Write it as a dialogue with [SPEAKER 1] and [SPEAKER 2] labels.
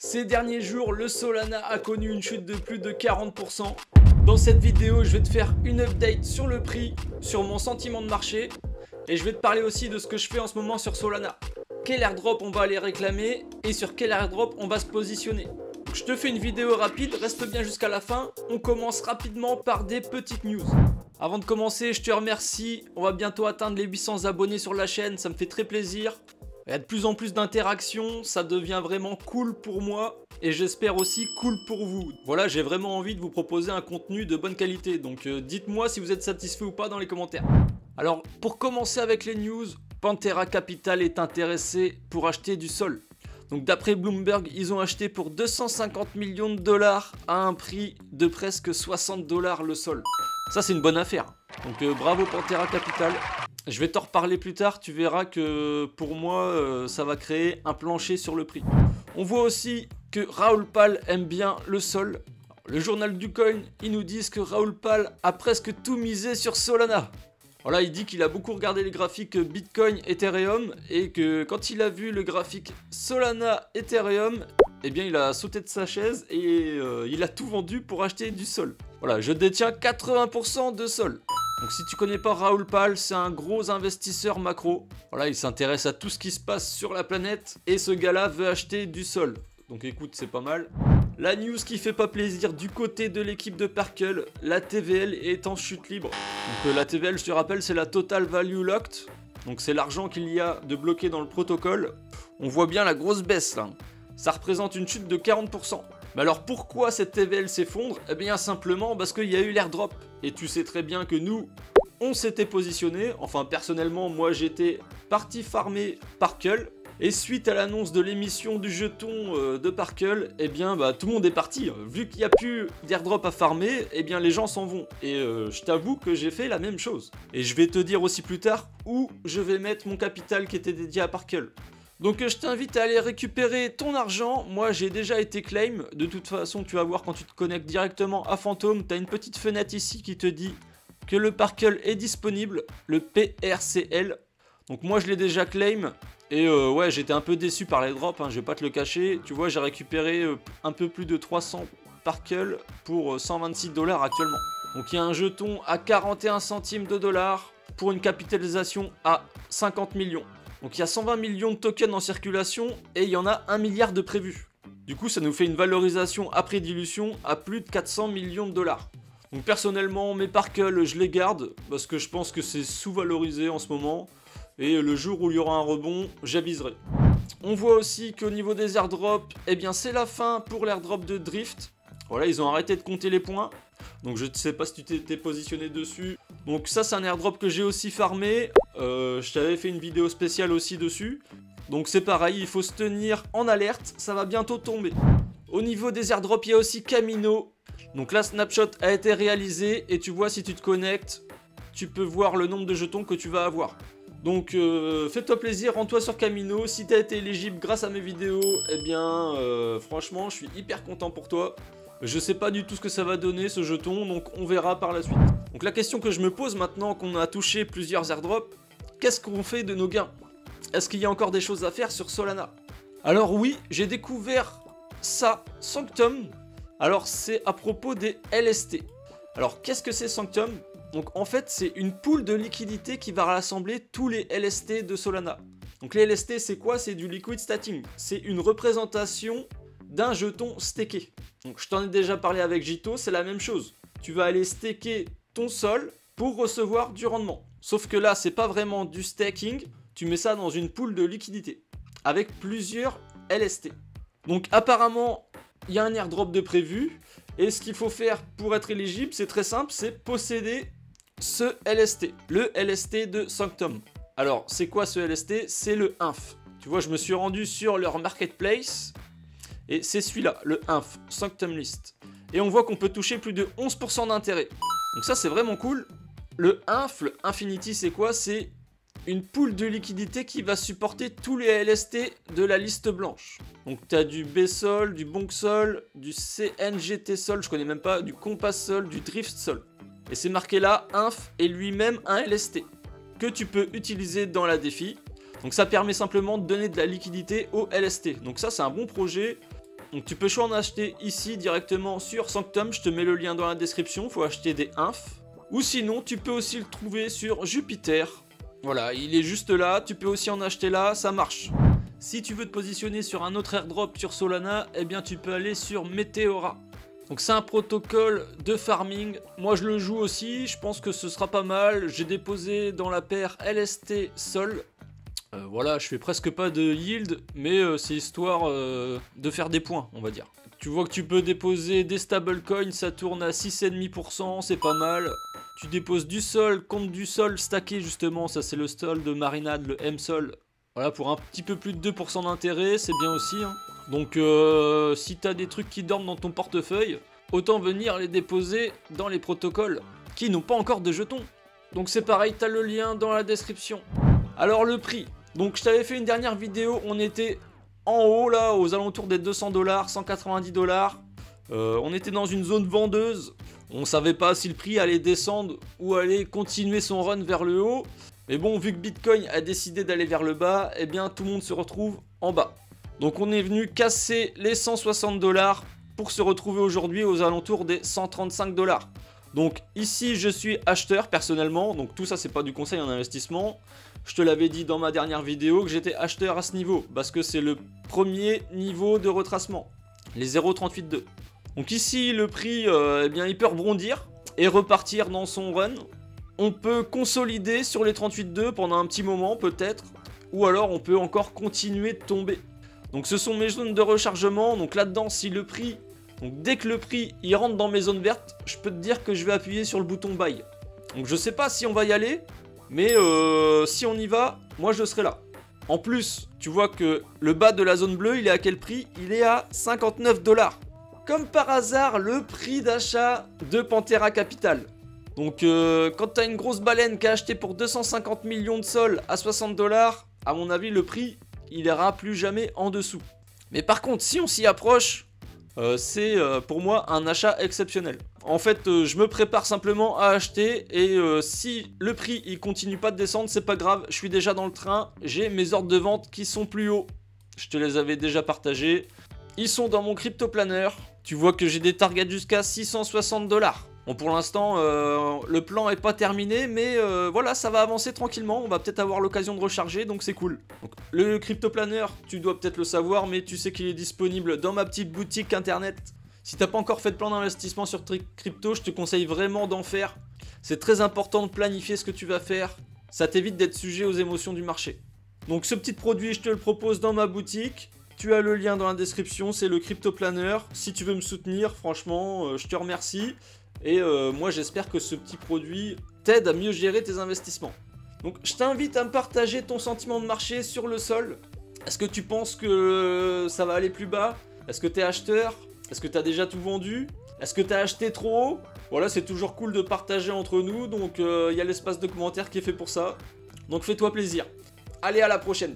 [SPEAKER 1] Ces derniers jours, le Solana a connu une chute de plus de 40%. Dans cette vidéo, je vais te faire une update sur le prix, sur mon sentiment de marché, et je vais te parler aussi de ce que je fais en ce moment sur Solana. Quel airdrop on va aller réclamer et sur quel airdrop on va se positionner. Je te fais une vidéo rapide, reste bien jusqu'à la fin. On commence rapidement par des petites news. Avant de commencer, je te remercie. On va bientôt atteindre les 800 abonnés sur la chaîne, ça me fait très plaisir. Il y a de plus en plus d'interactions, ça devient vraiment cool pour moi et j'espère aussi cool pour vous. Voilà, j'ai vraiment envie de vous proposer un contenu de bonne qualité, donc dites-moi si vous êtes satisfait ou pas dans les commentaires. Alors, pour commencer avec les news, Pantera Capital est intéressé pour acheter du Sol. Donc d'après Bloomberg, ils ont acheté pour 250 millions de dollars à un prix de presque 60 dollars le Sol. Ça c'est une bonne affaire. Donc bravo Pantera Capital. Je vais t'en reparler plus tard, tu verras que pour moi ça va créer un plancher sur le prix. On voit aussi que Raoul Pal aime bien le Sol. Le journal du coin, ils nous disent que Raoul Pal a presque tout misé sur Solana. Voilà, il dit qu'il a beaucoup regardé les graphiques Bitcoin, Ethereum et que quand il a vu le graphique Solana, Ethereum, eh bien il a sauté de sa chaise et il a tout vendu pour acheter du Sol. Voilà, je détiens 80% de Sol. Donc si tu connais pas Raoul Pal, c'est un gros investisseur macro. Voilà, il s'intéresse à tout ce qui se passe sur la planète et ce gars-là veut acheter du Sol. Donc écoute, c'est pas mal. La news qui fait pas plaisir du côté de l'équipe de Parkle, la TVL est en chute libre. Donc la TVL, je te rappelle, c'est la Total Value Locked. Donc c'est l'argent qu'il y a de bloqué dans le protocole. On voit bien la grosse baisse là. Ça représente une chute de 40%. Mais alors pourquoi cette TVL s'effondre? Eh bien simplement parce qu'il y a eu l'airdrop. Et tu sais très bien que nous, on s'était positionné. Enfin personnellement, moi j'étais parti farmer Parkle. Et suite à l'annonce de l'émission du jeton de Parkle, eh bien tout le monde est parti. Vu qu'il n'y a plus d'airdrop à farmer, eh bien les gens s'en vont. Et je t'avoue que j'ai fait la même chose. Et je vais te dire aussi plus tard où je vais mettre mon capital qui était dédié à Parkle. Donc je t'invite à aller récupérer ton argent. Moi j'ai déjà été claim. De toute façon tu vas voir quand tu te connectes directement à Phantom, tu as une petite fenêtre ici qui te dit que le Parkle est disponible, le PRCL. Donc moi je l'ai déjà claim. Et ouais, j'étais un peu déçu par les drops, je vais pas te le cacher. Tu vois, j'ai récupéré un peu plus de 300 Parkle pour 126 dollars actuellement. Donc il y a un jeton à 41 centimes de dollars pour une capitalisation à 50 millions. Donc il y a 120 millions de tokens en circulation et il y en a 1 milliard de prévus. Du coup, ça nous fait une valorisation après dilution à plus de 400 millions de dollars. Donc personnellement, mes Parkle, je les garde parce que je pense que c'est sous-valorisé en ce moment. Et le jour où il y aura un rebond, j'aviserai. On voit aussi qu'au niveau des airdrops, eh bien c'est la fin pour l'airdrop de Drift. Voilà, ils ont arrêté de compter les points. Donc je ne sais pas si tu t'étais positionné dessus. Donc ça c'est un airdrop que j'ai aussi farmé. Je t'avais fait une vidéo spéciale aussi dessus. Donc c'est pareil, il faut se tenir en alerte, ça va bientôt tomber. Au niveau des airdrops, il y a aussi Camino. Donc la snapshot a été réalisée et tu vois si tu te connectes, tu peux voir le nombre de jetons que tu vas avoir. Donc fais-toi plaisir, rends-toi sur Camino. Si tu as été éligible grâce à mes vidéos, eh bien franchement je suis hyper content pour toi. Je sais pas du tout ce que ça va donner ce jeton, donc on verra par la suite. Donc la question que je me pose maintenant qu'on a touché plusieurs airdrops, qu'est-ce qu'on fait de nos gains? Est-ce qu'il y a encore des choses à faire sur Solana? Alors oui, j'ai découvert ça, Sanctum. Alors c'est à propos des LST. Alors qu'est-ce que c'est Sanctum? Donc en fait c'est une pool de liquidité qui va rassembler tous les LST de Solana. Donc les LST c'est quoi? C'est du liquid staking. C'est une représentation d'un jeton staké. Donc je t'en ai déjà parlé avec Jito, c'est la même chose. Tu vas aller staker ton Sol pour recevoir du rendement. Sauf que là c'est pas vraiment du staking, tu mets ça dans une pool de liquidité avec plusieurs LST. Donc apparemment il y a un airdrop de prévu. Et ce qu'il faut faire pour être éligible, c'est très simple, c'est posséder ce LST, le LST de Sanctum. Alors, c'est quoi ce LST? C'est le INF. Tu vois, je me suis rendu sur leur marketplace et c'est celui-là, le INF, Sanctum List. Et on voit qu'on peut toucher plus de 11% d'intérêt. Donc ça, c'est vraiment cool. Le INF, le Infinity, c'est quoi? C'est une pool de liquidité qui va supporter tous les LST de la liste blanche. Donc tu as du B-Sol, du Bonk Sol, du CNGT Sol, je connais même pas, du Compass Sol, du Drift Sol. Et c'est marqué là, Inf est lui-même un LST que tu peux utiliser dans la défi. Donc ça permet simplement de donner de la liquidité au LST. Donc ça c'est un bon projet. Donc tu peux choisir en acheter ici directement sur Sanctum, je te mets le lien dans la description, il faut acheter des inf. Ou sinon tu peux aussi le trouver sur Jupiter. Voilà, il est juste là, tu peux aussi en acheter là, ça marche. Si tu veux te positionner sur un autre airdrop sur Solana, eh bien tu peux aller sur Meteora. Donc c'est un protocole de farming, moi je le joue aussi, je pense que ce sera pas mal. J'ai déposé dans la paire LST Sol. Voilà, je fais presque pas de yield, mais c'est histoire de faire des points, on va dire. Tu vois que tu peux déposer des stablecoins, ça tourne à 6,5%, c'est pas mal. Tu déposes du sol contre du sol stacké justement, ça c'est le sol de marinade, le M-sol. Voilà, pour un petit peu plus de 2% d'intérêt, c'est bien aussi. Hein. Donc si t'as des trucs qui dorment dans ton portefeuille, autant venir les déposer dans les protocoles qui n'ont pas encore de jetons. Donc c'est pareil, t'as le lien dans la description. Alors le prix, donc je t'avais fait une dernière vidéo, on était en haut là, aux alentours des 200 $, 190 $. On était dans une zone vendeuse, on savait pas si le prix allait descendre ou allait continuer son run vers le haut. Mais bon, vu que Bitcoin a décidé d'aller vers le bas, eh bien tout le monde se retrouve en bas. Donc on est venu casser les 160 $ pour se retrouver aujourd'hui aux alentours des 135 $. Donc ici je suis acheteur personnellement, donc tout ça c'est pas du conseil en investissement. Je te l'avais dit dans ma dernière vidéo que j'étais acheteur à ce niveau, parce que c'est le premier niveau de retracement, les 0,382. Donc ici le prix, eh bien, il peut rebondir et repartir dans son run. On peut consolider sur les 38,2 pendant un petit moment peut-être, ou alors on peut encore continuer de tomber. Donc ce sont mes zones de rechargement, donc là-dedans si le prix, donc dès que le prix il rentre dans mes zones vertes, je peux te dire que je vais appuyer sur le bouton buy. Donc je sais pas si on va y aller, mais si on y va, moi je serai là. En plus, tu vois que le bas de la zone bleue, il est à quel prix? Il est à 59 $. Comme par hasard, le prix d'achat de Pantera Capital. Donc quand tu as une grosse baleine qui a acheté pour 250 millions de sol à 60 $, à mon avis le prix il ira plus jamais en dessous. Mais par contre si on s'y approche, c'est pour moi un achat exceptionnel. En fait je me prépare simplement à acheter et si le prix il continue pas de descendre, c'est pas grave, je suis déjà dans le train, j'ai mes ordres de vente qui sont plus hauts. Je te les avais déjà partagés. Ils sont dans mon crypto planner. Tu vois que j'ai des targets jusqu'à 660 $. Bon, pour l'instant, le plan est pas terminé, mais voilà, ça va avancer tranquillement. On va peut-être avoir l'occasion de recharger, donc c'est cool. Donc, le crypto planner, tu dois peut-être le savoir, mais tu sais qu'il est disponible dans ma petite boutique internet. Si t'as pas encore fait de plan d'investissement sur crypto, je te conseille vraiment d'en faire. C'est très important de planifier ce que tu vas faire. Ça t'évite d'être sujet aux émotions du marché. Donc ce petit produit, je te le propose dans ma boutique. Tu as le lien dans la description, c'est le crypto planner. Si tu veux me soutenir, franchement, je te remercie. Et moi j'espère que ce petit produit t'aide à mieux gérer tes investissements. Donc je t'invite à me partager ton sentiment de marché sur le sol. Est-ce que tu penses que ça va aller plus bas? Est-ce que tu es acheteur? Est-ce que tu as déjà tout vendu? Est-ce que tu as acheté trop haut? Voilà, c'est toujours cool de partager entre nous. Donc il y a l'espace de commentaires qui est fait pour ça. Donc fais-toi plaisir. Allez, à la prochaine.